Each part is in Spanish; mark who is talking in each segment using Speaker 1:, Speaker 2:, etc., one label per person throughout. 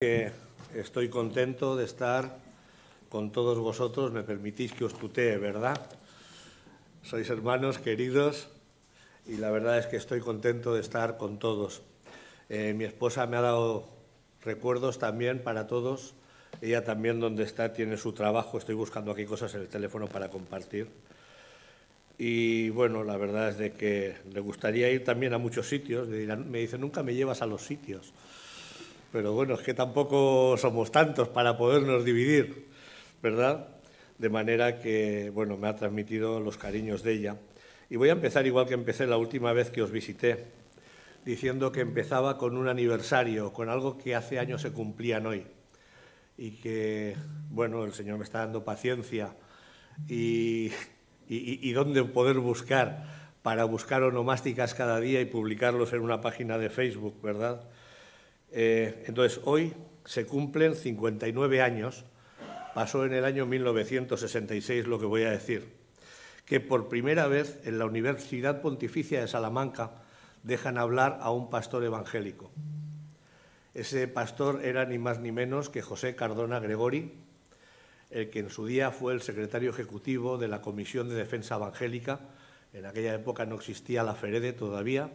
Speaker 1: Que estoy contento de estar con todos vosotros. Me permitís que os tutee, ¿verdad? Sois hermanos queridos y la verdad es que estoy contento de estar con todos. Mi esposa me ha dado recuerdos también para todos. Ella también, donde está, tiene su trabajo. Estoy buscando aquí cosas en el teléfono para compartir. Y bueno, la verdad es de que le gustaría ir también a muchos sitios. Me dice, nunca me llevas a los sitios. Pero bueno, es que tampoco somos tantos para podernos dividir, ¿verdad? De manera que, bueno, me ha transmitido los cariños de ella. Y voy a empezar igual que empecé la última vez que os visité, diciendo que empezaba con un aniversario, con algo que hace años se cumplían hoy. Y que, bueno, el Señor me está dando paciencia y dónde poder buscar para buscar onomásticas cada día y publicarlos en una página de Facebook, ¿verdad? Entonces, hoy se cumplen 59 años, pasó en el año 1966 lo que voy a decir, que por primera vez en la Universidad Pontificia de Salamanca dejan hablar a un pastor evangélico. Ese pastor era ni más ni menos que José Cardona Gregori, el que en su día fue el secretario ejecutivo de la Comisión de Defensa Evangélica. En aquella época no existía la FEREDE todavía,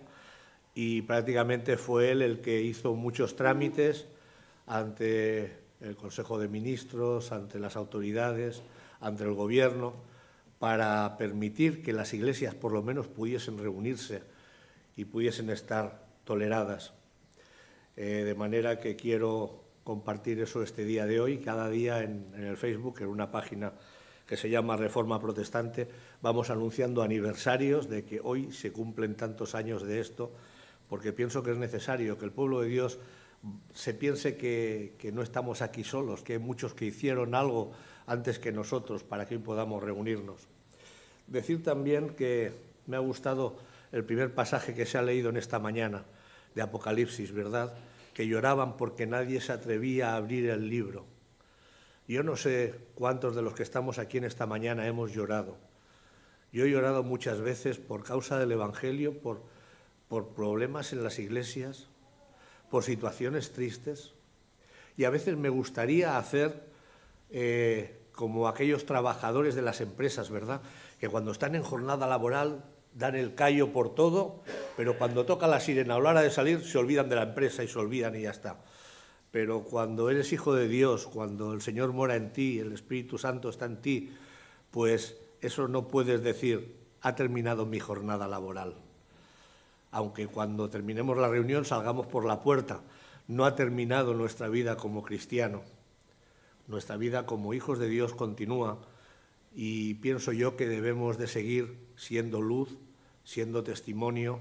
Speaker 1: y prácticamente fue él el que hizo muchos trámites ante el Consejo de Ministros, ante las autoridades, ante el Gobierno, para permitir que las iglesias por lo menos pudiesen reunirse y pudiesen estar toleradas. De manera que quiero compartir eso este día de hoy. Cada día en el Facebook, en una página que se llama Reforma Protestante, vamos anunciando aniversarios de que hoy se cumplen tantos años de esto, porque pienso que es necesario que el pueblo de Dios se piense que no estamos aquí solos, que hay muchos que hicieron algo antes que nosotros para que hoy podamos reunirnos. Decir también que me ha gustado el primer pasaje que se ha leído en esta mañana de Apocalipsis, ¿verdad? Que lloraban porque nadie se atrevía a abrir el libro. Yo no sé cuántos de los que estamos aquí en esta mañana hemos llorado. Yo he llorado muchas veces por causa del Evangelio, por problemas en las iglesias, por situaciones tristes. Y a veces me gustaría hacer como aquellos trabajadores de las empresas, ¿verdad? Que cuando están en jornada laboral dan el callo por todo, pero cuando toca la sirena a la hora de salir se olvidan de la empresa y se olvidan y ya está. Pero cuando eres hijo de Dios, cuando el Señor mora en ti, el Espíritu Santo está en ti, pues eso no puedes decir, ha terminado mi jornada laboral. Aunque cuando terminemos la reunión salgamos por la puerta, no ha terminado nuestra vida como cristiano. Nuestra vida como hijos de Dios continúa y pienso yo que debemos de seguir siendo luz, siendo testimonio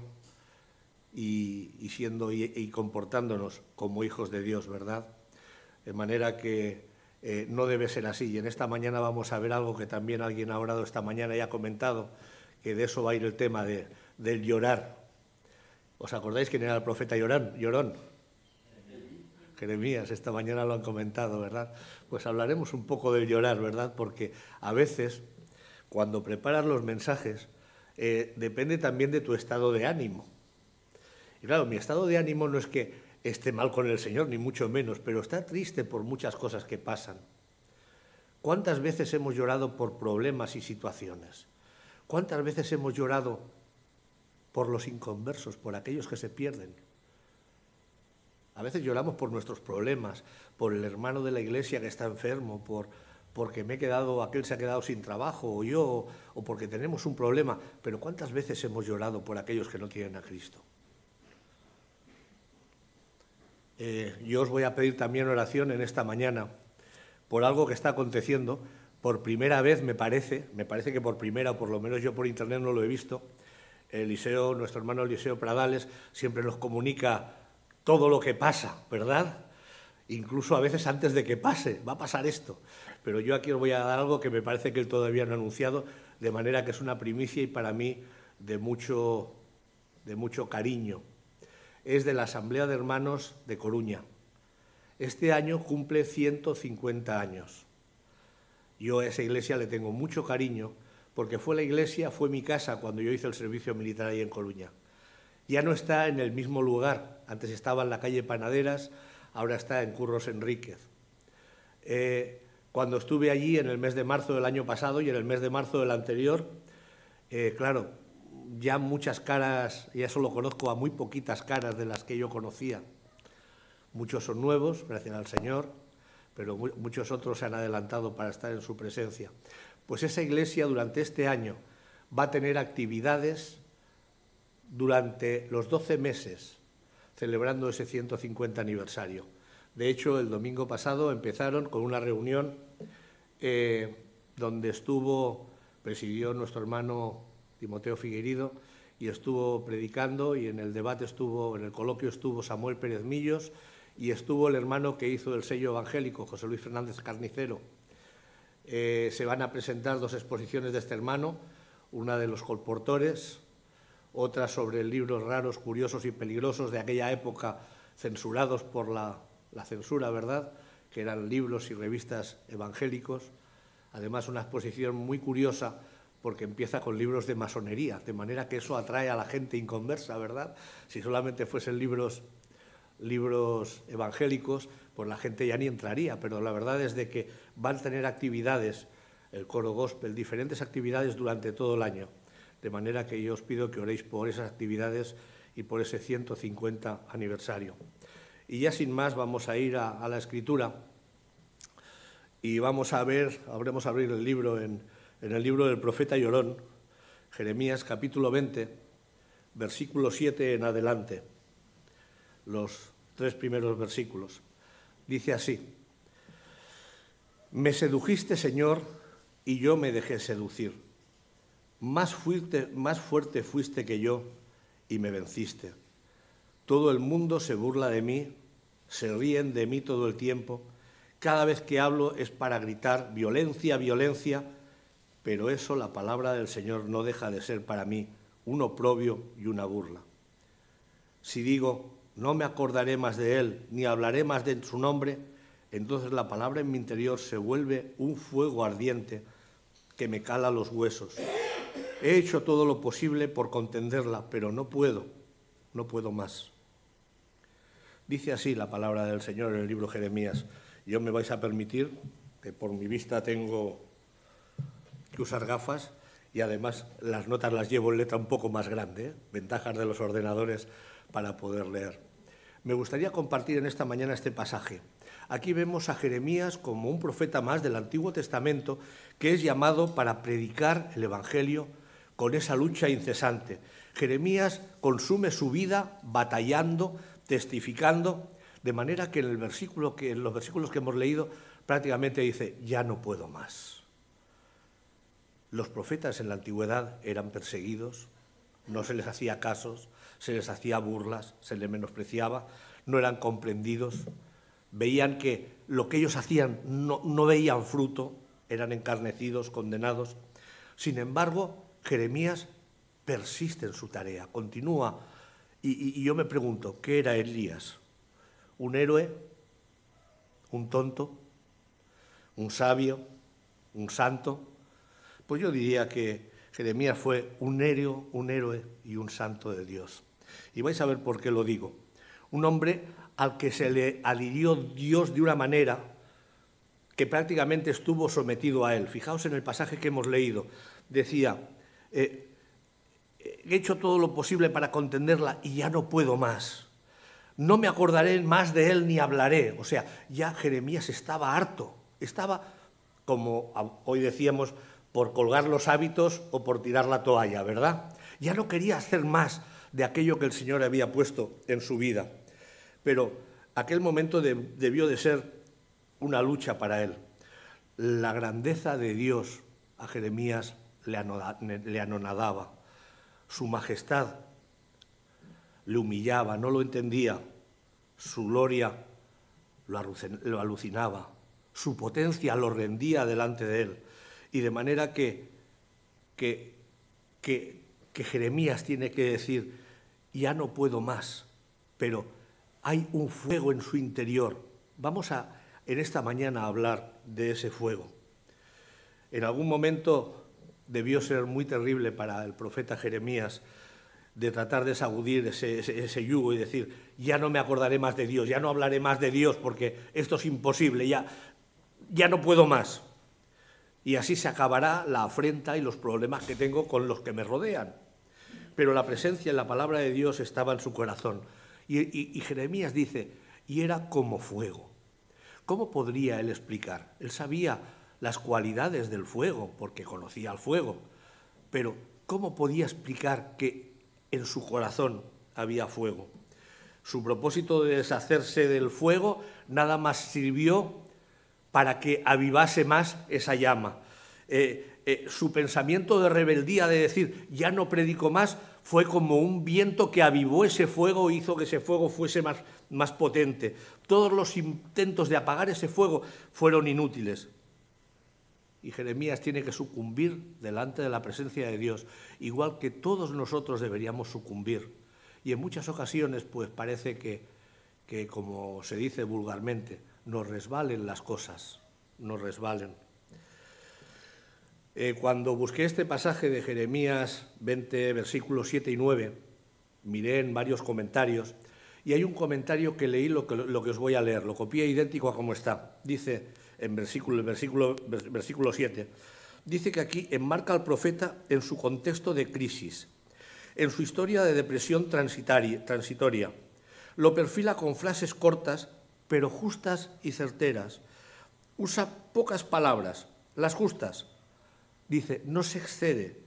Speaker 1: y comportándonos como hijos de Dios, ¿verdad? De manera que no debe ser así. Y en esta mañana vamos a ver algo que también alguien ha orado esta mañana y ha comentado, que de eso va a ir el tema del llorar. ¿Os acordáis quién era el profeta llorón? Jeremías, esta mañana lo han comentado, ¿verdad? Pues hablaremos un poco del llorar, ¿verdad? Porque a veces, cuando preparas los mensajes, depende también de tu estado de ánimo. Y claro, mi estado de ánimo no es que esté mal con el Señor, ni mucho menos, pero está triste por muchas cosas que pasan. ¿Cuántas veces hemos llorado por problemas y situaciones? ¿Cuántas veces hemos llorado por los inconversos, por aquellos que se pierden? A veces lloramos por nuestros problemas, por el hermano de la iglesia que está enfermo, porque aquel se ha quedado sin trabajo, o yo, o porque tenemos un problema. Pero ¿cuántas veces hemos llorado por aquellos que no tienen a Cristo? Yo os voy a pedir también oración en esta mañana por algo que está aconteciendo. Por primera vez, me parece que por primera, o por lo menos yo por internet no lo he visto, nuestro hermano Eliseo Pradales siempre nos comunica todo lo que pasa, ¿verdad? Incluso a veces antes de que pase, va a pasar esto. Pero yo aquí os voy a dar algo que me parece que él todavía no ha anunciado, de manera que es una primicia y para mí de mucho cariño. Es de la Asamblea de Hermanos de Coruña. Este año cumple 150 años. Yo a esa iglesia le tengo mucho cariño, porque fue mi casa cuando yo hice el servicio militar ahí en Coruña. Ya no está en el mismo lugar, antes estaba en la calle Panaderas, ahora está en Curros Enríquez. Cuando estuve allí en el mes de marzo del año pasado y en el mes de marzo del anterior, claro, ya muchas caras, ya solo conozco a muy poquitas caras de las que yo conocía. Muchos son nuevos, gracias al Señor, pero muchos otros se han adelantado para estar en su presencia. Pues esa iglesia durante este año va a tener actividades durante los 12 meses, celebrando ese 150 aniversario. De hecho, el domingo pasado empezaron con una reunión donde presidió nuestro hermano Timoteo Figueiredo y estuvo predicando, y en el debate en el coloquio estuvo Samuel Pérez Millos y estuvo el hermano que hizo el sello evangélico, José Luis Fernández Carnicero. Se van a presentar 2 exposiciones de este hermano, una de los colportores, otra sobre libros raros, curiosos y peligrosos de aquella época, censurados por la censura, ¿verdad?, que eran libros y revistas evangélicos. Además, una exposición muy curiosa porque empieza con libros de masonería, de manera que eso atrae a la gente inconversa, ¿verdad? Si solamente fuesen libros evangélicos, pues la gente ya ni entraría, pero la verdad es de que van a tener actividades, el coro gospel, diferentes actividades durante todo el año, de manera que yo os pido que oréis por esas actividades y por ese 150 aniversario. Y ya sin más vamos a ir a la Escritura y habremos a abrir el libro en el libro del profeta Llorón, Jeremías capítulo 20, versículo 7 en adelante, los 3 primeros versículos. Dice así: Me sedujiste, Señor, y yo me dejé seducir. Más fuerte fuiste que yo y me venciste. Todo el mundo se burla de mí, se ríen de mí todo el tiempo. Cada vez que hablo es para gritar violencia, violencia, pero eso, la palabra del Señor, no deja de ser para mí un oprobio y una burla. Si digo, no me acordaré más de él, ni hablaré más de su nombre, entonces la palabra en mi interior se vuelve un fuego ardiente que me cala los huesos. He hecho todo lo posible por contenderla, pero no puedo más. Dice así la palabra del Señor en el libro Jeremías. Yo me vais a permitir, que por mi vista tengo que usar gafas, y además las notas las llevo en letra un poco más grande, ventajas de los ordenadores para poder leer. Me gustaría compartir en esta mañana este pasaje. Aquí vemos a Jeremías como un profeta más del Antiguo Testamento que es llamado para predicar el Evangelio con esa lucha incesante. Jeremías consume su vida batallando, testificando, de manera que en los versículos que hemos leído prácticamente dice, ya no puedo más. Los profetas en la antigüedad eran perseguidos, no se les hacía casos, se les hacía burlas, se les menospreciaba, no eran comprendidos, veían que lo que ellos hacían no veían fruto, eran encarnecidos, condenados. Sin embargo, Jeremías persiste en su tarea, continúa. Y yo me pregunto, ¿qué era Elías? ¿Un héroe? ¿Un tonto? ¿Un sabio? ¿Un santo? Pues yo diría que Jeremías fue un héroe y un santo de Dios. Y vais a ver por qué lo digo. Un hombre al que se le adhirió Dios de una manera que prácticamente estuvo sometido a él. Fijaos en el pasaje que hemos leído. Decía, he hecho todo lo posible para contenderla y ya no puedo más. No me acordaré más de él ni hablaré. O sea, ya Jeremías estaba harto. Estaba, como hoy decíamos, por colgar los hábitos o por tirar la toalla, ¿verdad? Ya no quería hacer más de aquello que el Señor había puesto en su vida. Pero aquel momento debió de ser una lucha para él. La grandeza de Dios a Jeremías le anonadaba. Su majestad le humillaba, no lo entendía. Su gloria lo alucinaba. Su potencia lo rendía delante de él. Y de manera que Jeremías tiene que decir, ya no puedo más, pero hay un fuego en su interior. Vamos en esta mañana a hablar de ese fuego. En algún momento debió ser muy terrible para el profeta Jeremías de tratar de sacudir ese yugo y decir, ya no me acordaré más de Dios, ya no hablaré más de Dios porque esto es imposible, ya no puedo más. Y así se acabará la afrenta y los problemas que tengo con los que me rodean. Pero la presencia en la palabra de Dios estaba en su corazón. Y Jeremías dice, y era como fuego. ¿Cómo podría él explicar? Él sabía las cualidades del fuego, porque conocía el fuego, pero ¿cómo podía explicar que en su corazón había fuego? Su propósito de deshacerse del fuego nada más sirvió para que avivase más esa llama. Su pensamiento de rebeldía, de decir, ya no predico más, fue como un viento que avivó ese fuego e hizo que ese fuego fuese más potente. Todos los intentos de apagar ese fuego fueron inútiles. Y Jeremías tiene que sucumbir delante de la presencia de Dios, igual que todos nosotros deberíamos sucumbir. Y en muchas ocasiones, pues parece que como se dice vulgarmente, nos resbalen las cosas, nos resbalen. Cuando busqué este pasaje de Jeremías 20, versículos 7 y 9, miré en varios comentarios, y hay un comentario que leí lo que os voy a leer, lo copié idéntico a como está. Dice, en versículo 7, dice que aquí enmarca al profeta en su contexto de crisis, en su historia de depresión transitoria. Lo perfila con frases cortas, pero justas y certeras. Usa pocas palabras, las justas. Dice, no se excede,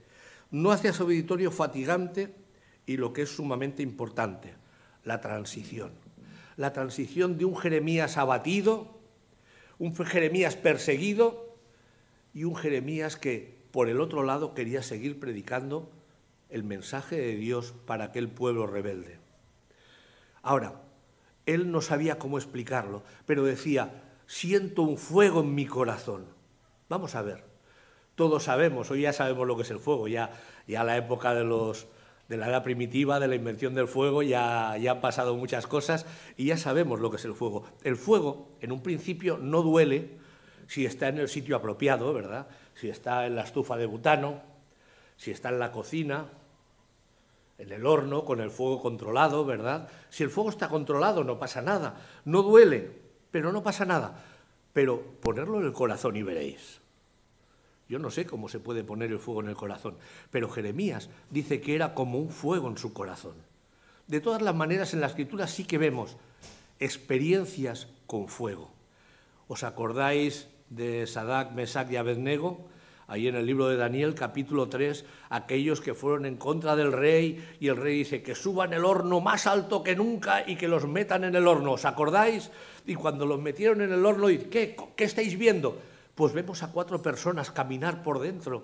Speaker 1: no hace a su auditorio fatigante y lo que es sumamente importante, la transición. La transición de un Jeremías abatido, un Jeremías perseguido y un Jeremías que, por el otro lado, quería seguir predicando el mensaje de Dios para aquel pueblo rebelde. Ahora, él no sabía cómo explicarlo, pero decía, siento un fuego en mi corazón. Vamos a ver. Todos sabemos, hoy ya sabemos lo que es el fuego, ya la época de la edad primitiva, de la invención del fuego, ya han pasado muchas cosas y ya sabemos lo que es el fuego. El fuego, en un principio, no duele si está en el sitio apropiado, ¿verdad? Si está en la estufa de butano, si está en la cocina, en el horno, con el fuego controlado, ¿verdad? Si el fuego está controlado, no pasa nada, no duele, pero no pasa nada. Pero ponerlo en el corazón y veréis. Yo no sé cómo se puede poner el fuego en el corazón, pero Jeremías dice que era como un fuego en su corazón. De todas las maneras, en la Escritura sí que vemos experiencias con fuego. ¿Os acordáis de Sadrac, Mesac y Abednego? Ahí en el libro de Daniel, capítulo 3, aquellos que fueron en contra del rey, y el rey dice que suban el horno más alto que nunca y que los metan en el horno. ¿Os acordáis? Y cuando los metieron en el horno, ¿qué estáis viendo? Pues vemos a 4 personas caminar por dentro.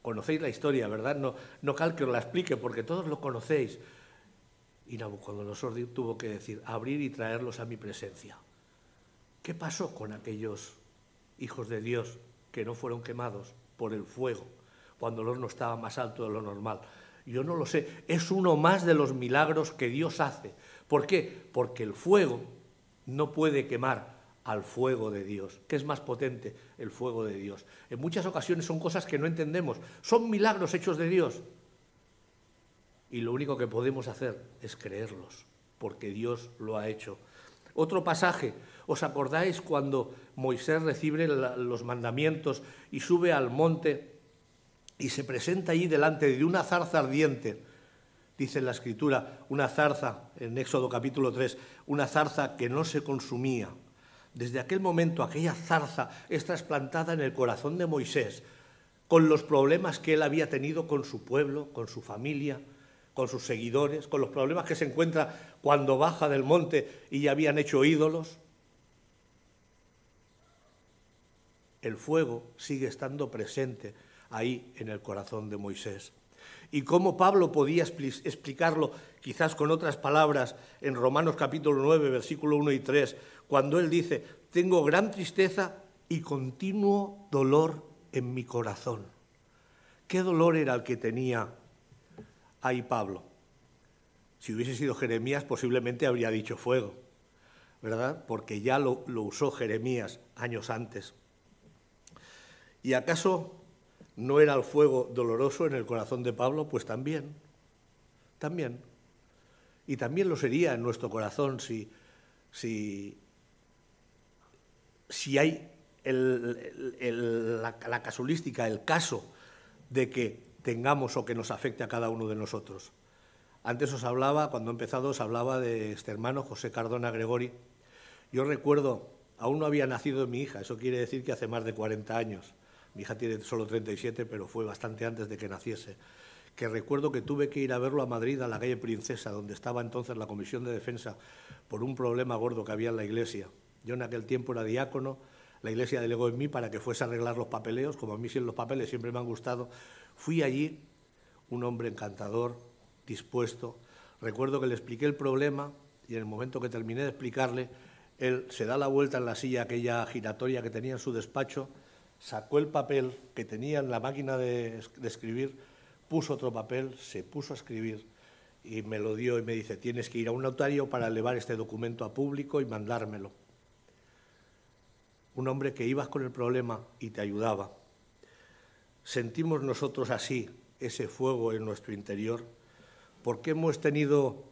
Speaker 1: Conocéis la historia, ¿verdad? No cal que os la explique, porque todos lo conocéis. Y Nabucodonosor tuvo que decir, abrir y traerlos a mi presencia. ¿Qué pasó con aquellos hijos de Dios que no fueron quemados por el fuego cuando el horno estaba más alto de lo normal? Yo no lo sé. Es uno más de los milagros que Dios hace. ¿Por qué? Porque el fuego no puede quemar al fuego de Dios, que es más potente el fuego de Dios. En muchas ocasiones son cosas que no entendemos, son milagros hechos de Dios. Y lo único que podemos hacer es creerlos, porque Dios lo ha hecho. Otro pasaje, ¿os acordáis cuando Moisés recibe los mandamientos y sube al monte y se presenta allí delante de una zarza ardiente? Dice en la Escritura, una zarza, en Éxodo capítulo 3, una zarza que no se consumía. Desde aquel momento, aquella zarza es trasplantada en el corazón de Moisés, con los problemas que él había tenido con su pueblo, con su familia, con sus seguidores, con los problemas que se encuentra cuando baja del monte y ya habían hecho ídolos. El fuego sigue estando presente ahí en el corazón de Moisés. Y cómo Pablo podía explicarlo, quizás con otras palabras, en Romanos capítulo 9, versículo 1 y 3, cuando él dice, tengo gran tristeza y continuo dolor en mi corazón. ¿Qué dolor era el que tenía ahí Pablo? Si hubiese sido Jeremías, posiblemente habría dicho fuego, ¿verdad? Porque ya lo usó Jeremías años antes. ¿Y acaso ¿No era el fuego doloroso en el corazón de Pablo? Pues también. Y también lo sería en nuestro corazón si hay la casuística, el caso de que tengamos o que nos afecte a cada uno de nosotros. Antes os hablaba, cuando he empezado, os hablaba de este hermano, José Cardona Gregori. Yo recuerdo, aún no había nacido mi hija, eso quiere decir que hace más de 40 años. Mi hija tiene solo 37, pero fue bastante antes de que naciese. Que recuerdo que tuve que ir a verlo a Madrid, a la calle Princesa, donde estaba entonces la Comisión de Defensa, por un problema gordo que había en la iglesia. Yo en aquel tiempo era diácono, la iglesia delegó en mí para que fuese a arreglar los papeleos, como a mí los papeles siempre me han gustado. Fui allí, un hombre encantador, dispuesto. Recuerdo que le expliqué el problema y en el momento que terminé de explicarle, él se da la vuelta en la silla aquella giratoria que tenía en su despacho, sacó el papel que tenía en la máquina de escribir, puso otro papel, se puso a escribir y me lo dio y me dice: tienes que ir a un notario para elevar este documento a público y mandármelo. Un hombre que ibas con el problema y te ayudaba. ¿Sentimos nosotros así ese fuego en nuestro interior? ¿Por qué hemos tenido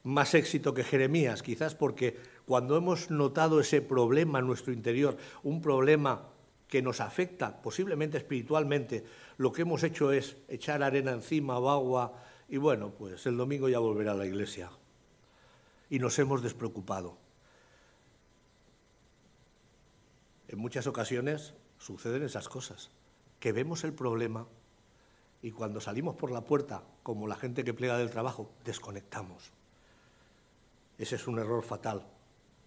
Speaker 1: más éxito que Jeremías? Quizás porque cuando hemos notado ese problema en nuestro interior, un problema que nos afecta posiblemente espiritualmente, lo que hemos hecho es echar arena encima o agua y bueno, pues el domingo ya volverá a la iglesia. Y nos hemos despreocupado. En muchas ocasiones suceden esas cosas, que vemos el problema y cuando salimos por la puerta, como la gente que plega del trabajo, desconectamos. Ese es un error fatal,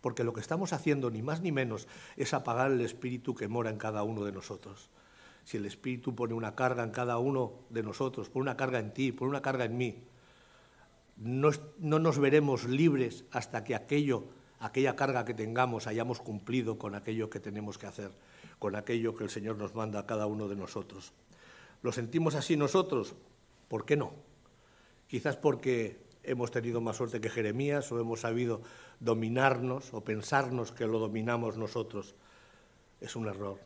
Speaker 1: porque lo que estamos haciendo, ni más ni menos, es apagar el espíritu que mora en cada uno de nosotros. Si el espíritu pone una carga en cada uno de nosotros, pone una carga en ti, pone una carga en mí, no nos veremos libres hasta que aquella carga que tengamos hayamos cumplido con aquello que tenemos que hacer, con aquello que el Señor nos manda a cada uno de nosotros. ¿Lo sentimos así nosotros? ¿Por qué no? Quizás porque hemos tenido más suerte que Jeremías o hemos sabido dominarnos o pensarnos que lo dominamos nosotros. Es un error.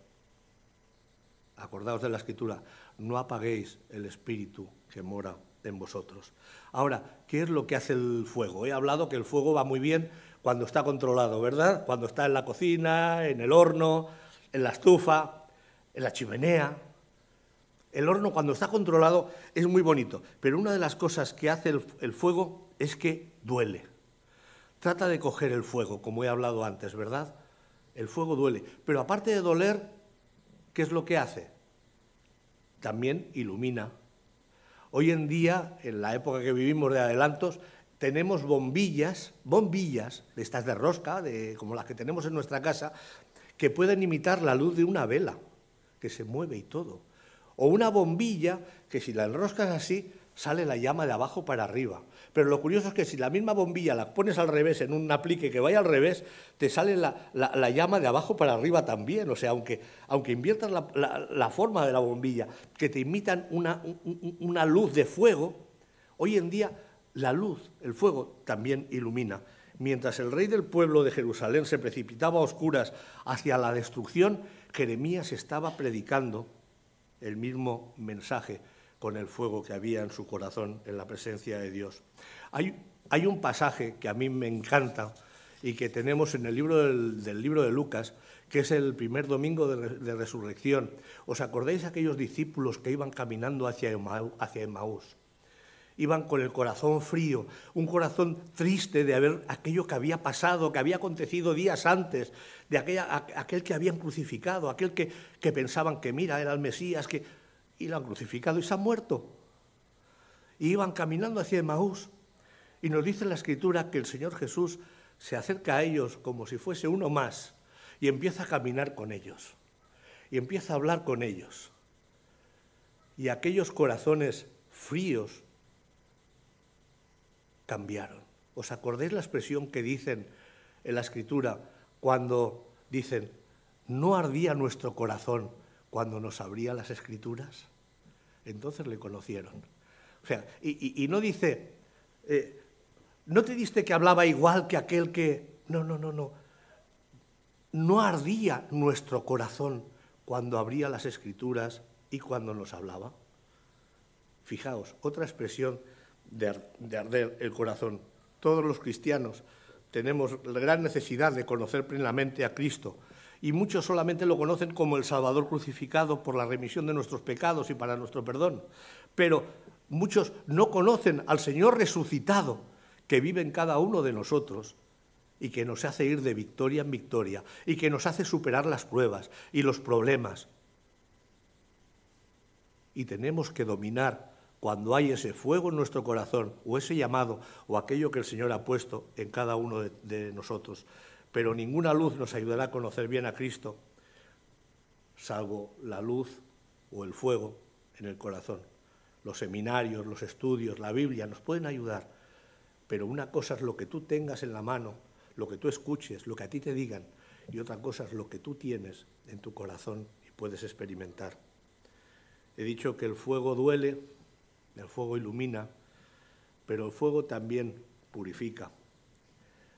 Speaker 1: Acordaos de la Escritura, no apaguéis el espíritu que mora en vosotros. Ahora, ¿qué es lo que hace el fuego? He hablado que el fuego va muy bien cuando está controlado, ¿verdad? Cuando está en la cocina, en el horno, en la estufa, en la chimenea. El horno, cuando está controlado, es muy bonito, pero una de las cosas que hace el fuego es que duele. Trata de coger el fuego, como he hablado antes, ¿verdad? El fuego duele, pero aparte de doler, ¿qué es lo que hace? También ilumina. Hoy en día, en la época que vivimos de adelantos, tenemos bombillas de estas de rosca, como las que tenemos en nuestra casa, que pueden imitar la luz de una vela, que se mueve y todo. O una bombilla que si la enroscas así, sale la llama de abajo para arriba. Pero lo curioso es que si la misma bombilla la pones al revés, en un aplique que vaya al revés, te sale la llama de abajo para arriba también. O sea, aunque inviertas la forma de la bombilla, que te imitan una luz de fuego, hoy en día la luz, el fuego, también ilumina. Mientras el rey del pueblo de Jerusalén se precipitaba a oscuras hacia la destrucción, Jeremías estaba predicando el mismo mensaje con el fuego que había en su corazón en la presencia de Dios. Hay un pasaje que a mí me encanta y que tenemos en el libro del libro de Lucas, que es el primer domingo de resurrección. ¿Os acordáis de aquellos discípulos que iban caminando hacia Emaús? Iban con el corazón frío, un corazón triste de ver aquello que había pasado, que había acontecido días antes, de aquel que habían crucificado, aquel que pensaban que mira, era el Mesías, y lo han crucificado y se ha muerto. Y iban caminando hacia Emaús. Y nos dice la Escritura que el Señor Jesús se acerca a ellos como si fuese uno más y empieza a caminar con ellos. Y empieza a hablar con ellos. Y aquellos corazones fríos cambiaron. ¿Os acordáis la expresión que dicen en la Escritura cuando dicen, no ardía nuestro corazón cuando nos abría las Escrituras? Entonces le conocieron. O sea, y no dice, ¿no te diste que hablaba igual que aquel que...? No. No ardía nuestro corazón cuando abría las Escrituras y cuando nos hablaba. Fijaos, otra expresión de arder el corazón. Todos los cristianos tenemos la gran necesidad de conocer plenamente a Cristo, y muchos solamente lo conocen como el Salvador crucificado por la remisión de nuestros pecados y para nuestro perdón. Pero muchos no conocen al Señor resucitado que vive en cada uno de nosotros y que nos hace ir de victoria en victoria y que nos hace superar las pruebas y los problemas. Y tenemos que dominar cuando hay ese fuego en nuestro corazón o ese llamado o aquello que el Señor ha puesto en cada uno de nosotros. Pero ninguna luz nos ayudará a conocer bien a Cristo, salvo la luz o el fuego en el corazón. Los seminarios, los estudios, la Biblia nos pueden ayudar, pero una cosa es lo que tú tengas en la mano, lo que tú escuches, lo que a ti te digan, y otra cosa es lo que tú tienes en tu corazón y puedes experimentar. He dicho que el fuego duele, el fuego ilumina, pero el fuego también purifica.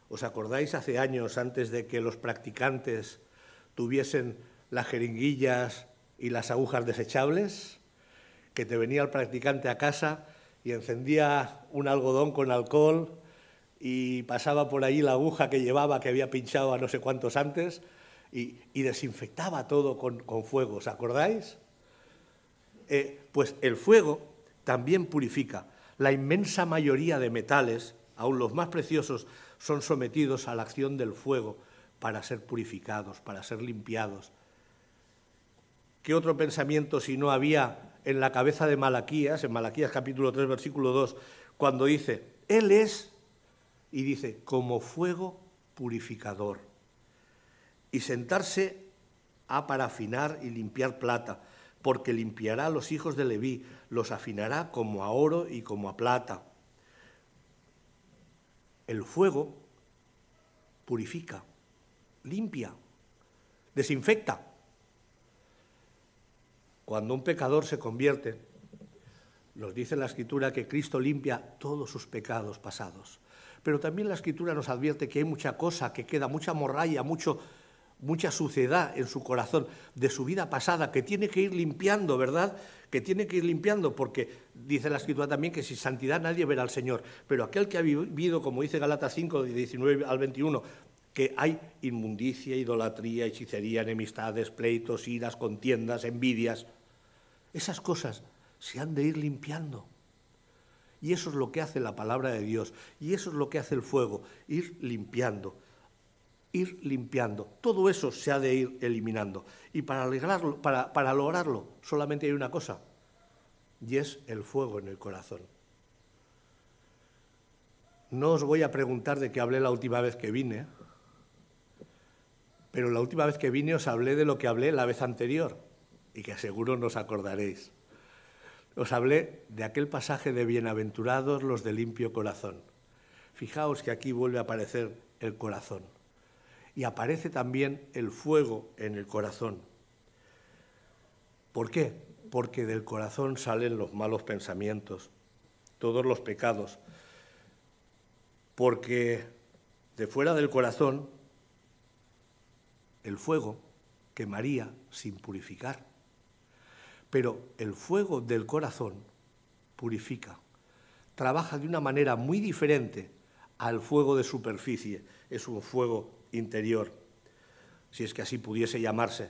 Speaker 1: ¿Os acordáis hace años, antes de que los practicantes tuviesen las jeringuillas y las agujas desechables? Que te venía el practicante a casa y encendía un algodón con alcohol y pasaba por ahí la aguja que llevaba, que había pinchado a no sé cuántos antes, y desinfectaba todo con fuego. ¿Os acordáis? Pues el fuego también purifica. La inmensa mayoría de metales, aun los más preciosos, son sometidos a la acción del fuego para ser purificados, para ser limpiados. ¿Qué otro pensamiento si no había en la cabeza de Malaquías, en Malaquías capítulo 3, versículo 2, cuando dice, Él es, y dice, como fuego purificador, y sentarse ha para afinar y limpiar plata, porque limpiará a los hijos de Leví, los afinará como a oro y como a plata. El fuego purifica, limpia, desinfecta. Cuando un pecador se convierte, nos dice la Escritura que Cristo limpia todos sus pecados pasados. Pero también la Escritura nos advierte que hay mucha cosa que queda, mucha morralla, mucha suciedad en su corazón de su vida pasada, que tiene que ir limpiando, ¿verdad? Que tiene que ir limpiando, porque dice la Escritura también que sin santidad nadie verá al Señor. Pero aquel que ha vivido, como dice Gálatas 5, de 19 al 21, que hay inmundicia, idolatría, hechicería, enemistades, pleitos, iras, contiendas, envidias, esas cosas se han de ir limpiando. Y eso es lo que hace la palabra de Dios, y eso es lo que hace el fuego, ir limpiando. Todo eso se ha de ir eliminando. Y para lograrlo solamente hay una cosa, y es el fuego en el corazón. No os voy a preguntar de qué hablé la última vez que vine, pero la última vez que vine os hablé de lo que hablé la vez anterior, y que seguro no os acordaréis. Os hablé de aquel pasaje de bienaventurados los de limpio corazón. Fijaos que aquí vuelve a aparecer el corazón. Y aparece también el fuego en el corazón. ¿Por qué? Porque del corazón salen los malos pensamientos, todos los pecados. Porque de fuera del corazón, el fuego quemaría sin purificar. Pero el fuego del corazón purifica. Trabaja de una manera muy diferente al fuego de superficie. Es un fuego interior, si es que así pudiese llamarse.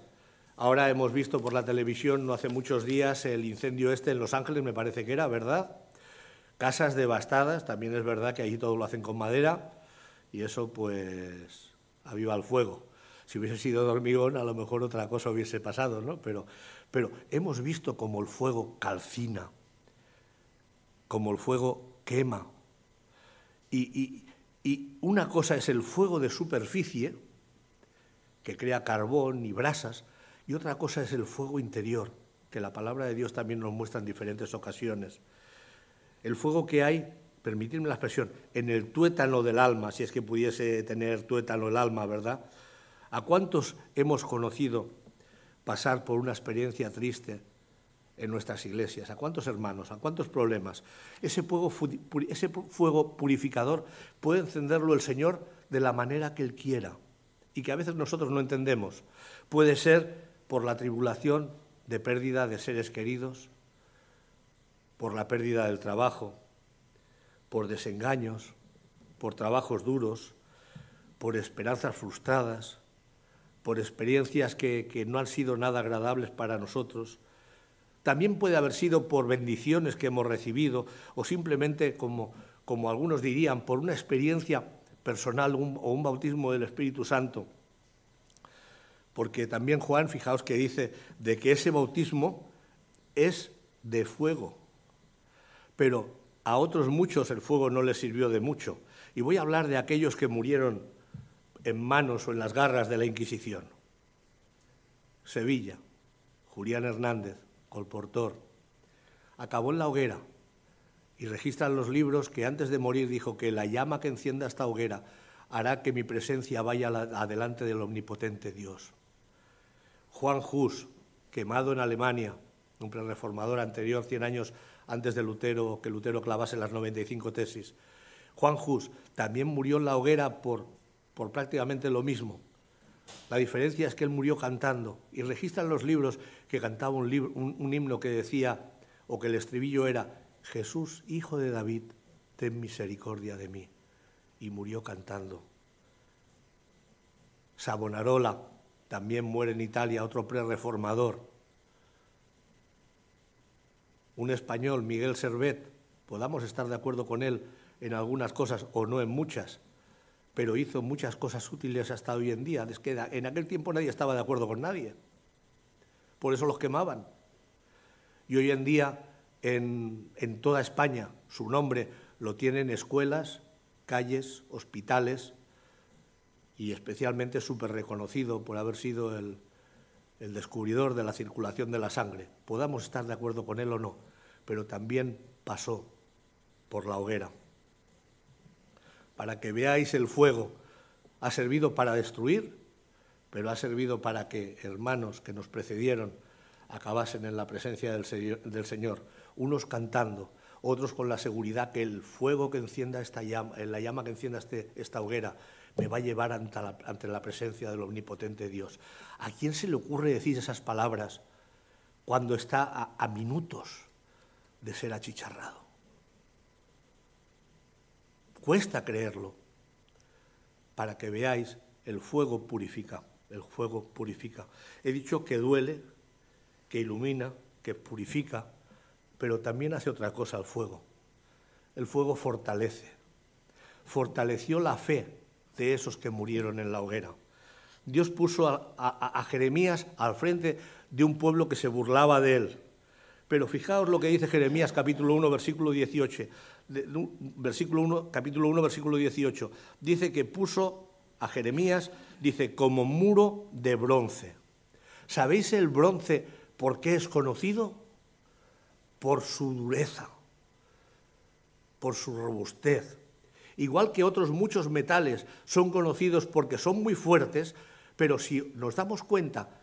Speaker 1: Ahora hemos visto por la televisión no hace muchos días el incendio en Los Ángeles, me parece que era, ¿verdad? Casas devastadas, también es verdad que allí todo lo hacen con madera y eso pues aviva el fuego. Si hubiese sido de hormigón, a lo mejor otra cosa hubiese pasado, ¿no? Pero hemos visto cómo el fuego calcina, cómo el fuego quema. Y una cosa es el fuego de superficie, que crea carbón y brasas, y otra cosa es el fuego interior, que la palabra de Dios también nos muestra en diferentes ocasiones. El fuego que hay, permitidme la expresión, en el tuétano del alma, si es que pudiese tener tuétano el alma, ¿verdad? ¿A cuántos hemos conocido pasar por una experiencia triste en nuestras iglesias? ¿A cuántos hermanos? ¿A cuántos problemas? Ese fuego purificador puede encenderlo el Señor de la manera que Él quiera y que a veces nosotros no entendemos. Puede ser por la tribulación de pérdida de seres queridos, por la pérdida del trabajo, por desengaños, por trabajos duros, por esperanzas frustradas, por experiencias que no han sido nada agradables para nosotros. También puede haber sido por bendiciones que hemos recibido o simplemente, como algunos dirían, por una experiencia personal o un bautismo del Espíritu Santo. Porque también Juan, fijaos que dice de que ese bautismo es de fuego, pero a otros muchos el fuego no les sirvió de mucho. Y voy a hablar de aquellos que murieron en manos o en las garras de la Inquisición. Sevilla, Julián Hernández, Colportor, acabó en la hoguera y registran los libros que antes de morir dijo que la llama que encienda esta hoguera hará que mi presencia vaya adelante del omnipotente Dios. Juan Hus, quemado en Alemania, un prereformador anterior, 100 años antes de Lutero, que Lutero clavase las 95 tesis. Juan Hus también murió en la hoguera por prácticamente lo mismo. La diferencia es que él murió cantando y registran los libros que cantaba un himno que decía, o que el estribillo era, Jesús, hijo de David, ten misericordia de mí. Y murió cantando. Savonarola también muere en Italia, otro prereformador. Un español, Miguel Servet, podamos estar de acuerdo con él en algunas cosas o no en muchas, pero hizo muchas cosas útiles hasta hoy en día. Es que en aquel tiempo nadie estaba de acuerdo con nadie, por eso los quemaban. Y hoy en día, en toda España, su nombre lo tienen escuelas, calles, hospitales, y especialmente súper reconocido por haber sido el descubridor de la circulación de la sangre. Podamos estar de acuerdo con él o no, pero también pasó por la hoguera. Para que veáis, el fuego ha servido para destruir, pero ha servido para que hermanos que nos precedieron acabasen en la presencia del Señor, unos cantando, otros con la seguridad que el fuego que encienda esta llama, la llama que encienda esta hoguera, me va a llevar ante la presencia del omnipotente Dios. ¿A quién se le ocurre decir esas palabras cuando está a minutos de ser achicharrado? Cuesta creerlo. Para que veáis, el fuego purifica, el fuego purifica. He dicho que duele, que ilumina, que purifica, pero también hace otra cosa el fuego. El fuego fortalece. Fortaleció la fe de esos que murieron en la hoguera. Dios puso a Jeremías al frente de un pueblo que se burlaba de él. Pero fijaos lo que dice Jeremías capítulo 1, versículo 18. Capítulo 1, versículo 18. Dice que puso a Jeremías, dice, como muro de bronce. ¿Sabéis el bronce por qué es conocido? Por su dureza, por su robustez. Igual que otros muchos metales son conocidos porque son muy fuertes, pero si nos damos cuenta,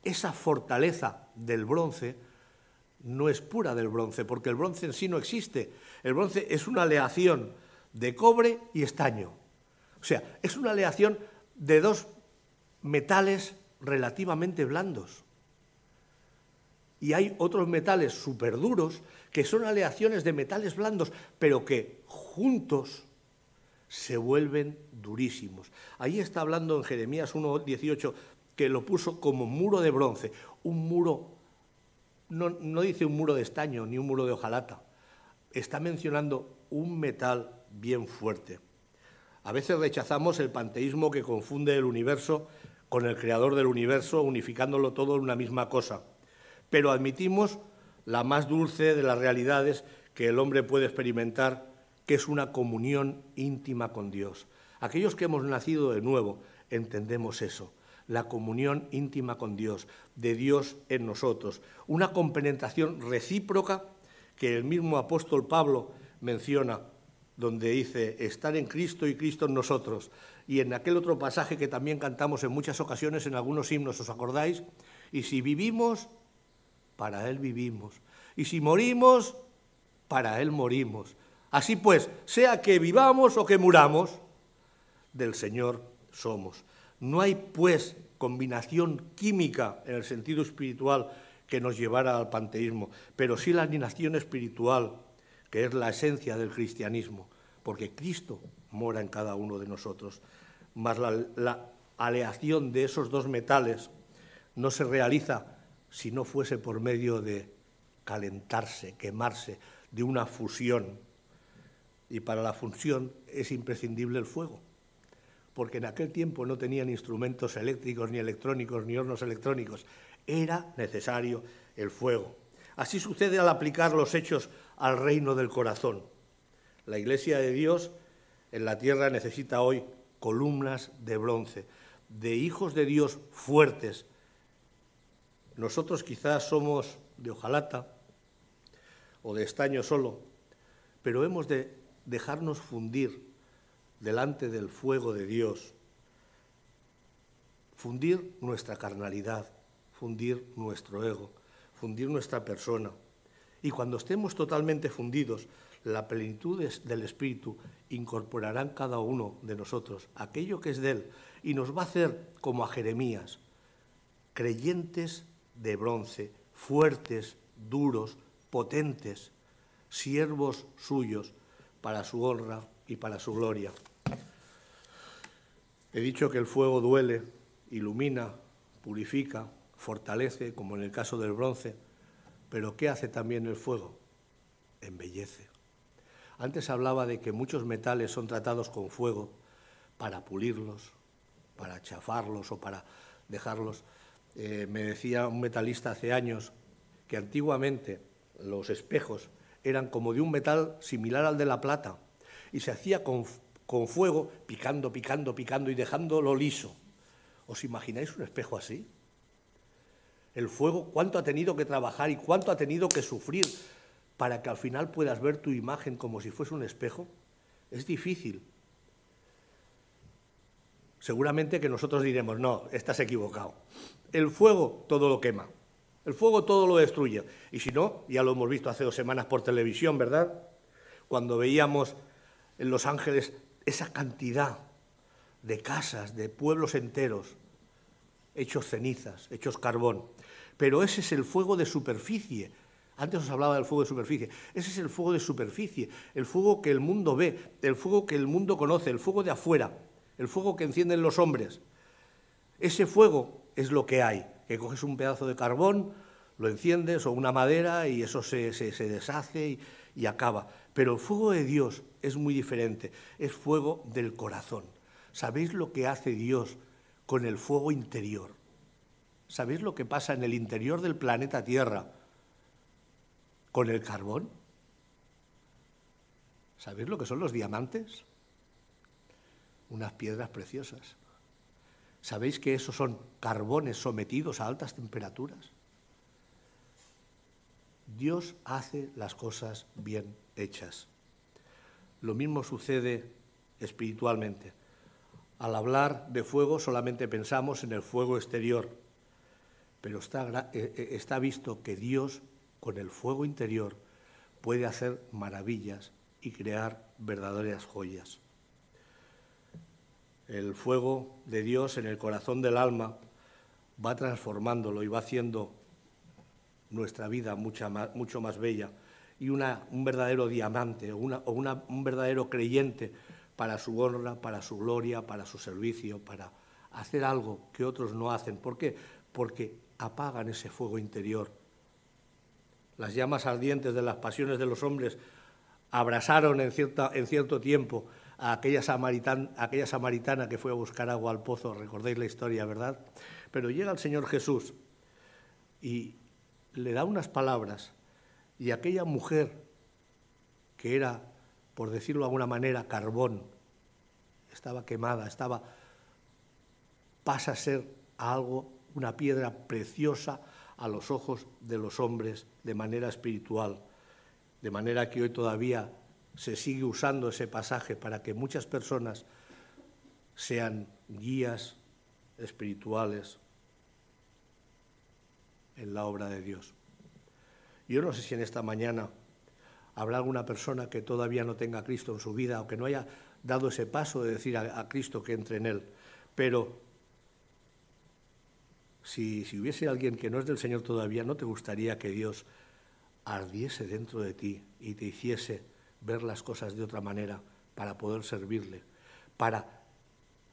Speaker 1: esa fortaleza del bronce no es pura del bronce, porque el bronce en sí no existe. El bronce es una aleación de cobre y estaño. O sea, es una aleación de dos metales relativamente blandos. Y hay otros metales superduros que son aleaciones de metales blandos, pero que juntos se vuelven durísimos. Ahí está hablando en Jeremías 1:18 que lo puso como muro de bronce. Un muro, no dice un muro de estaño ni un muro de hojalata. Está mencionando un metal bien fuerte. A veces rechazamos el panteísmo que confunde el universo con el creador del universo, unificándolo todo en una misma cosa. Pero admitimos la más dulce de las realidades que el hombre puede experimentar, que es una comunión íntima con Dios. Aquellos que hemos nacido de nuevo entendemos eso, la comunión íntima con Dios, de Dios en nosotros, una compenetración recíproca que el mismo apóstol Pablo menciona, donde dice estar en Cristo y Cristo en nosotros. Y en aquel otro pasaje que también cantamos en muchas ocasiones en algunos himnos, ¿os acordáis? Y si vivimos, para Él vivimos. Y si morimos, para Él morimos. Así pues, sea que vivamos o que muramos, del Señor somos. No hay, pues, combinación química en el sentido espiritual que nos llevara al panteísmo, pero sí la animación espiritual, que es la esencia del cristianismo, porque Cristo mora en cada uno de nosotros, más la aleación de esos dos metales no se realiza si no fuese por medio de calentarse, quemarse, de una fusión. Y para la fusión es imprescindible el fuego, porque en aquel tiempo no tenían instrumentos eléctricos, ni electrónicos, ni hornos electrónicos. Era necesario el fuego. Así sucede al aplicar los hechos al reino del corazón. La Iglesia de Dios en la tierra necesita hoy columnas de bronce, de hijos de Dios fuertes. Nosotros quizás somos de hojalata o de estaño solo, pero hemos de dejarnos fundir delante del fuego de Dios, fundir nuestra carnalidad, fundir nuestro ego, fundir nuestra persona. Y cuando estemos totalmente fundidos, la plenitud del Espíritu incorporará en cada uno de nosotros aquello que es de Él y nos va a hacer como a Jeremías, creyentes de bronce, fuertes, duros, potentes, siervos suyos para su honra y para su gloria. He dicho que el fuego duele, ilumina, purifica, fortalece, como en el caso del bronce, pero ¿qué hace también el fuego? Embellece. Antes hablaba de que muchos metales son tratados con fuego para pulirlos, para chafarlos o para dejarlos. Me decía un metalista hace años que antiguamente los espejos eran como de un metal similar al de la plata y se hacía con fuego, picando, picando, picando y dejándolo liso. ¿Os imagináis un espejo así? El fuego, cuánto ha tenido que trabajar y cuánto ha tenido que sufrir para que al final puedas ver tu imagen como si fuese un espejo. Es difícil. Seguramente que nosotros diremos, no, estás equivocado. El fuego todo lo quema, el fuego todo lo destruye. Y si no, ya lo hemos visto hace 2 semanas por televisión, ¿verdad? Cuando veíamos en Los Ángeles esa cantidad de casas, de pueblos enteros, hechos cenizas, hechos carbón. Pero ese es el fuego de superficie. Antes os hablaba del fuego de superficie. Ese es el fuego de superficie, el fuego que el mundo ve, el fuego que el mundo conoce, el fuego de afuera, el fuego que encienden los hombres. Ese fuego es lo que hay, que coges un pedazo de carbón, lo enciendes o una madera y eso se deshace y acaba. Pero el fuego de Dios es muy diferente, es fuego del corazón. ¿Sabéis lo que hace Dios con el fuego interior? ¿Sabéis lo que pasa en el interior del planeta Tierra con el carbón? ¿Sabéis lo que son los diamantes? Unas piedras preciosas. ¿Sabéis que esos son carbones sometidos a altas temperaturas? Dios hace las cosas bien hechas. Lo mismo sucede espiritualmente. Al hablar de fuego solamente pensamos en el fuego exterior, pero está visto que Dios, con el fuego interior, puede hacer maravillas y crear verdaderas joyas. El fuego de Dios en el corazón del alma va transformándolo y va haciendo nuestra vida mucho más bella y un verdadero diamante un verdadero creyente para su honra, para su gloria, para su servicio, para hacer algo que otros no hacen. ¿Por qué? Porque apagan ese fuego interior. Las llamas ardientes de las pasiones de los hombres abrasaron en cierto tiempo a aquella samaritana que fue a buscar agua al pozo. Recordáis la historia, ¿verdad? Pero llega el Señor Jesús y le da unas palabras y aquella mujer que era, por decirlo de alguna manera, carbón, estaba quemada, pasa a ser algo, una piedra preciosa a los ojos de los hombres de manera espiritual, de manera que hoy todavía se sigue usando ese pasaje para que muchas personas sean guías espirituales en la obra de Dios. Yo no sé si en esta mañana habrá alguna persona que todavía no tenga a Cristo en su vida o que no haya dado ese paso de decir a Cristo que entre en él, pero si hubiese alguien que no es del Señor todavía, ¿no te gustaría que Dios ardiese dentro de ti y te hiciese ver las cosas de otra manera para poder servirle, para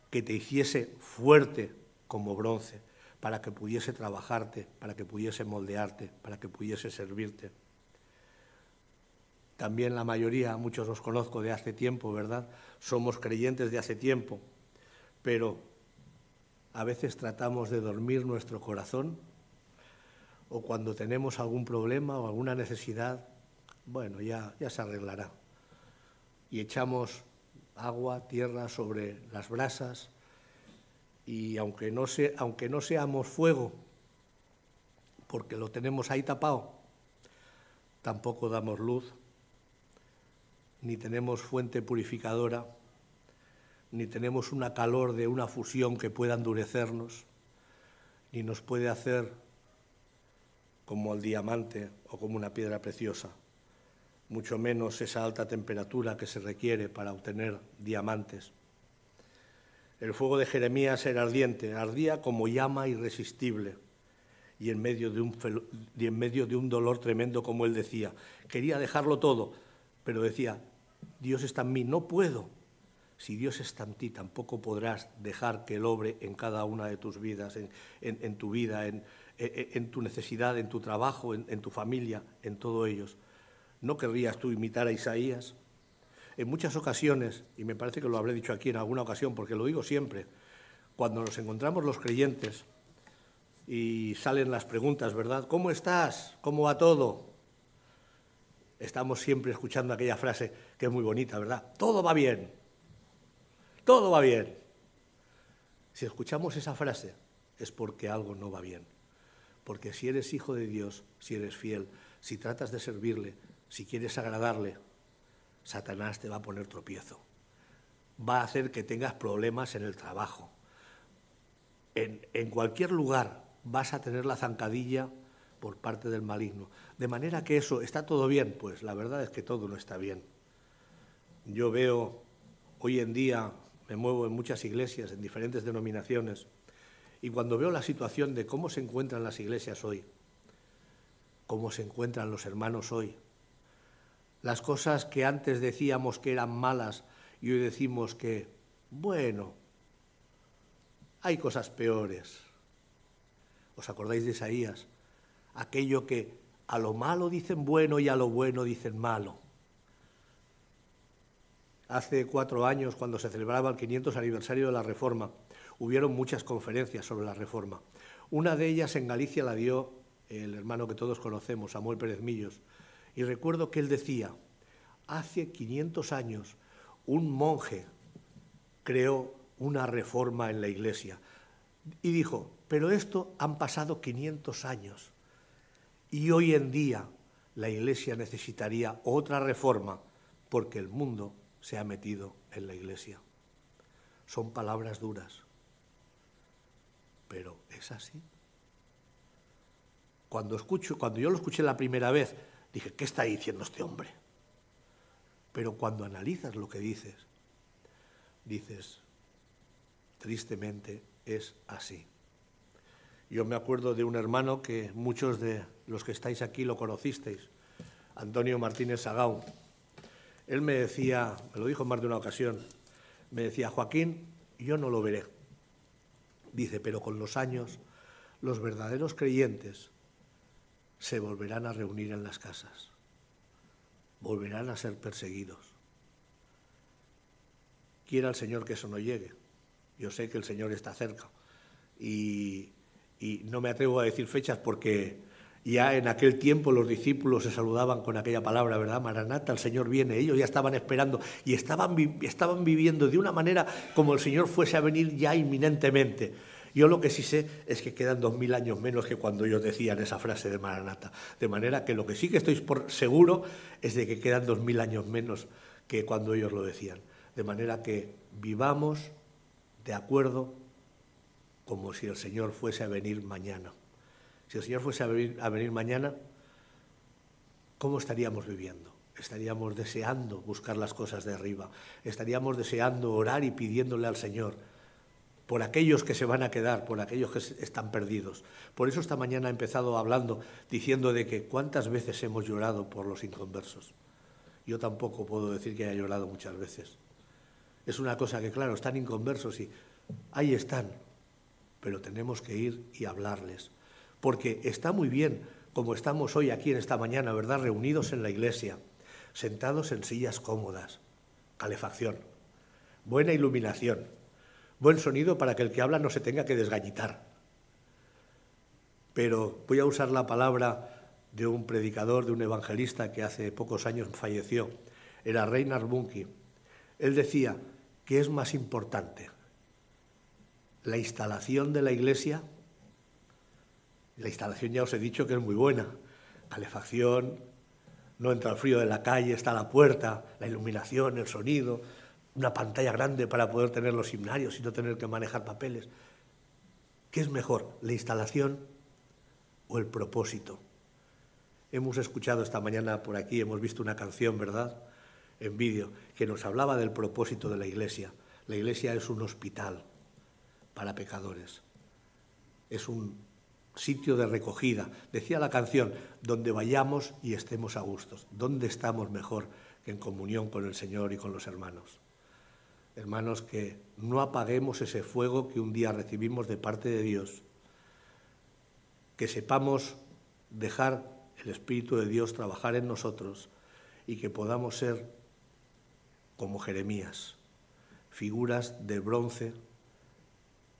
Speaker 1: que te hiciese fuerte como bronce, para que pudiese trabajarte, para que pudiese moldearte, para que pudiese servirte? También la mayoría, muchos los conozco de hace tiempo, ¿verdad? Somos creyentes de hace tiempo, pero a veces tratamos de dormir nuestro corazón, o cuando tenemos algún problema o alguna necesidad, bueno, ya se arreglará. Y echamos agua, tierra sobre las brasas, y aunque no seamos fuego, porque lo tenemos ahí tapado, tampoco damos luz, ni tenemos fuente purificadora, ni tenemos una calor de una fusión que pueda endurecernos, ni nos puede hacer como el diamante o como una piedra preciosa, mucho menos esa alta temperatura que se requiere para obtener diamantes. El fuego de Jeremías era ardiente, ardía como llama irresistible, y en medio de un dolor tremendo, como él decía. Quería dejarlo todo, pero decía, Dios está en mí, no puedo. Si Dios está en ti, tampoco podrás dejar que Él obre en cada una de tus vidas, en tu vida, en tu necesidad, en tu trabajo, en tu familia, en todo ellos. ¿No querrías tú imitar a Isaías? En muchas ocasiones, y me parece que lo habré dicho aquí en alguna ocasión, porque lo digo siempre, cuando nos encontramos los creyentes y salen las preguntas, ¿verdad? ¿Cómo estás? ¿Cómo va todo? Estamos siempre escuchando aquella frase que es muy bonita, ¿verdad? Todo va bien. Todo va bien. Si escuchamos esa frase es porque algo no va bien. Porque si eres hijo de Dios, si eres fiel, si tratas de servirle, si quieres agradarle, Satanás te va a poner tropiezo. Va a hacer que tengas problemas en el trabajo. En cualquier lugar vas a tener la zancadilla por parte del maligno. De manera que eso, ¿está todo bien? Pues la verdad es que todo no está bien. Yo veo hoy en día, me muevo en muchas iglesias, en diferentes denominaciones, y cuando veo la situación de cómo se encuentran las iglesias hoy, cómo se encuentran los hermanos hoy, las cosas que antes decíamos que eran malas y hoy decimos que, bueno, hay cosas peores. ¿Os acordáis de Isaías? Aquello que a lo malo dicen bueno y a lo bueno dicen malo. Hace 4 años, cuando se celebraba el 500 aniversario de la Reforma, hubieron muchas conferencias sobre la Reforma. Una de ellas en Galicia la dio el hermano que todos conocemos, Samuel Pérez Millos, y recuerdo que él decía, hace 500 años un monje creó una reforma en la Iglesia y dijo, pero esto han pasado 500 años y hoy en día la Iglesia necesitaría otra reforma porque el mundo se ha metido en la Iglesia. Son palabras duras, pero es así. Cuando yo lo escuché la primera vez, dije, ¿qué está diciendo este hombre? Pero cuando analizas lo que dices, tristemente es así. Yo me acuerdo de un hermano que muchos de los que estáis aquí lo conocisteis, Antonio Martínez Sagau. Él me decía, me lo dijo en más de una ocasión, me decía, Joaquín, yo no lo veré. Dice, pero con los años, los verdaderos creyentes se volverán a reunir en las casas, volverán a ser perseguidos. Quiera el Señor que eso no llegue. Yo sé que el Señor está cerca y no me atrevo a decir fechas porque ya en aquel tiempo los discípulos se saludaban con aquella palabra, ¿verdad? Maranata, el Señor viene. Ellos ya estaban esperando y estaban viviendo de una manera como el Señor fuese a venir ya inminentemente. Yo lo que sí sé es que quedan 2000 años menos que cuando ellos decían esa frase de Maranata. De manera que lo que sí que estoy seguro es de que quedan 2000 años menos que cuando ellos lo decían. De manera que vivamos de acuerdo como si el Señor fuese a venir mañana. Si el Señor fuese a venir mañana, ¿cómo estaríamos viviendo? Estaríamos deseando buscar las cosas de arriba. Estaríamos deseando orar y pidiéndole al Señor por aquellos que se van a quedar, por aquellos que están perdidos. Por eso esta mañana he empezado hablando, diciendo de que cuántas veces hemos llorado por los inconversos. Yo tampoco puedo decir que haya llorado muchas veces. Es una cosa que, claro, están inconversos y ahí están, pero tenemos que ir y hablarles. Porque está muy bien, como estamos hoy aquí en esta mañana, ¿verdad?, reunidos en la iglesia, sentados en sillas cómodas, calefacción, buena iluminación, buen sonido para que el que habla no se tenga que desgañitar. Pero voy a usar la palabra de un predicador, de un evangelista que hace pocos años falleció, era Reinhard Bonnke. Él decía que es más importante la instalación de la iglesia. La instalación ya os he dicho que es muy buena, calefacción, no entra el frío de la calle, está a la puerta, la iluminación, el sonido, una pantalla grande para poder tener los himnarios y no tener que manejar papeles. ¿Qué es mejor, la instalación o el propósito? Hemos escuchado esta mañana por aquí, hemos visto una canción, ¿verdad?, en vídeo, que nos hablaba del propósito de la iglesia. La iglesia es un hospital para pecadores, es un sitio de recogida. Decía la canción, donde vayamos y estemos a gustos. ¿Dónde estamos mejor que en comunión con el Señor y con los hermanos? Hermanos, que no apaguemos ese fuego que un día recibimos de parte de Dios, que sepamos dejar el Espíritu de Dios trabajar en nosotros y que podamos ser como Jeremías, figuras de bronce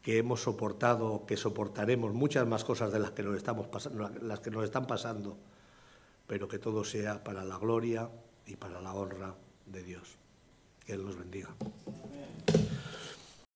Speaker 1: que hemos soportado, que soportaremos muchas más cosas de las que nos están pasando, pero que todo sea para la gloria y para la honra de Dios. Que Él nos bendiga.